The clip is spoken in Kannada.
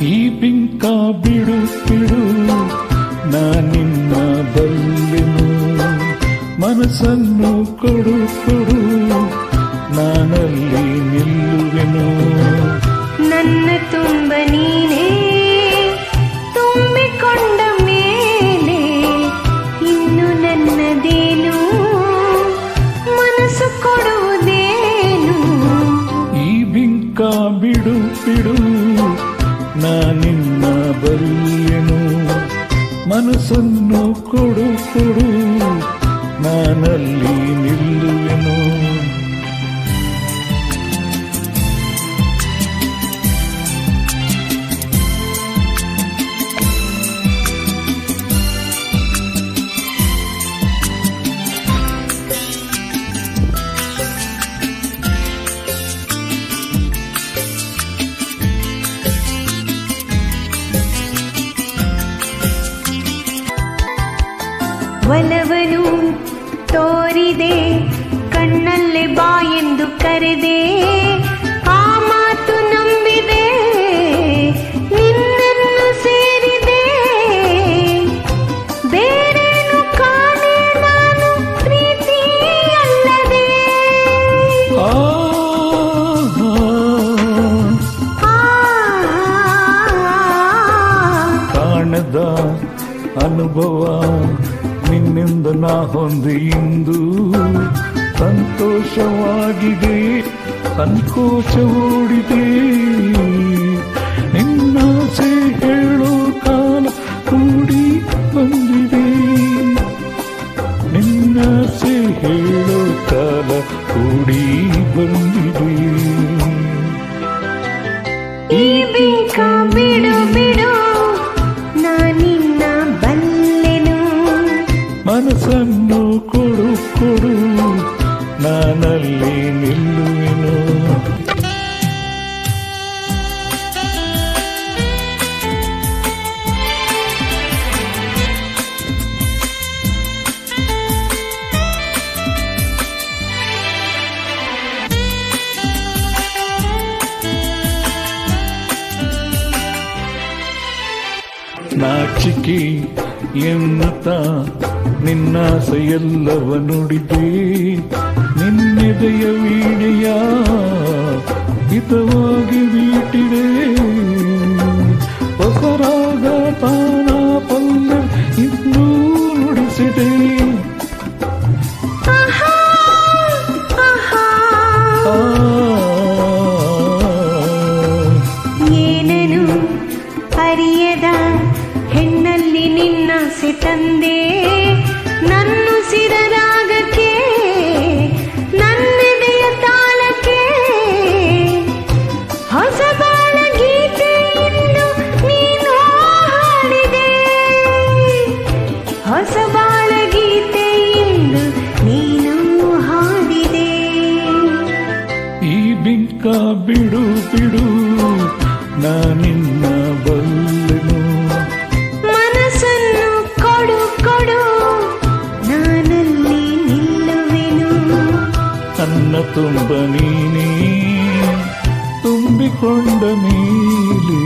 ಈ ಬಿಂಕ ಬಿಡು ಬಿಡು ನಾನಿನ್ನ ಬಲ್ಲೆನು, ಮನಸ್ಸನ್ನು ಕೊಡು ಕೊಡು ನಾನಲ್ಲಿ ನಿಲ್ಲುವೆನು. ನನ್ನ ತುಂಬ ನೀನೇ ತುಂಬಿಕೊಂಡ ಮೇಲೆ ಇನ್ನು ನನ್ನದೇನು, ಮನಸ್ಸು ಕೊಡುವುದೇನು. ಈ ಬಿಂಕ ಬಿಡು ಬಿಡು ನಾನಿನ್ನ ಬಲ್ಲೆನು, ಮನಸ್ಸನ್ನು ಕೊಡು ಕೊಡು ನಾನಲ್ಲಿ ನಿಲ್ಲುವೆನು. ಒಲವನು ತೋರಿದೆ ಕಣ್ಣಲ್ಲೇ ಬಾ ಎಂದು ಕರೆದೆ, ಆ ಮಾತು ನಂಬಿದೆ ನಿನ್ನನ್ನು ಸೇರಿದೆ. ಬೇರೇನು ಕಾಣೆ ನಾನು ಪ್ರೀತಿ ಅಲ್ಲದೆ. ಕಾಣದ ಅನುಭವ ನಿನ್ನಿಂದ ನಾ ಹೊಂದಿ ಇಂದು ಸಂತೋಷವಾಗಿದೆ, ಸಂಕೋಚ ಓಡಿದೆ. ನಿನ್ನಾಸೆ ಹೇಳೋ ಕಾಲ ಕೂಡಿ ಬಂದಿದೆ, ನಿನ್ನಾಸೆ ಹೇಳೋ ಕಾಲ ಕೂಡಿ ಬಂದಿದೆ. ಈ ಬಿಂಕ ಬಿಡು ಬಿಡು ನಾನಿನ್ನ ಬಲ್ಲೆನು, ಮನಸ್ಸನ್ನು ಕೊಡು ಕೊಡು ನಾನಲ್ಲಿ ನಿಲ್ಲುವೆನು. ನಾಚಿಕೆ ಎನ್ನುತ್ತ ನಿನ್ನಾಸೆಯೆಲ್ಲವ ನುಡಿದೆ, ನಿನ್ನೆದೆಯ ವೀಣೆಯ ಹಿತವಾಗಿ ಮೀಟಿದೆ. ಹೊಸರಾಗ ತಾನ ಪಲ್ಲೆ ಇನ್ನೂ ನುಡಿಸಿದೆ. ಏನನು ಅರಿಯದ ಹೆಣ್ಣಲ್ಲಿ ನಿನ್ನಾಸೆ ತಂದೆ, ನನ್ನುಸಿರ ರಾಗಕ್ಕೆ ನನ್ನೆದೆಯ ತಾಳಕ್ಕೆ. ಹೊಸ ಬಾಳ ಗೀತೆ ಇನ್ನು ನೀನು ಹಾಡಿದೆ, ಹೊಸ ಬಾಳ ಗೀತೆ ಇಂದು ನೀನು ಹಾಡಿದೆ. ಈ ಬಿಂಕ ಬಿಡು ಬಿಡು ನಾನಿನ್ನ ಬಲ್ಲೆನು, ಮನಸ್ಸನ್ನು ಕೊಡು ಕೊಡು ನಾನಲ್ಲಿ ನಿಲ್ಲುವೆನು. ನನ್ನ ತುಂಬ ನೀನೇ ತುಂಬಿಕೊಂಡ ಮೇಲೆ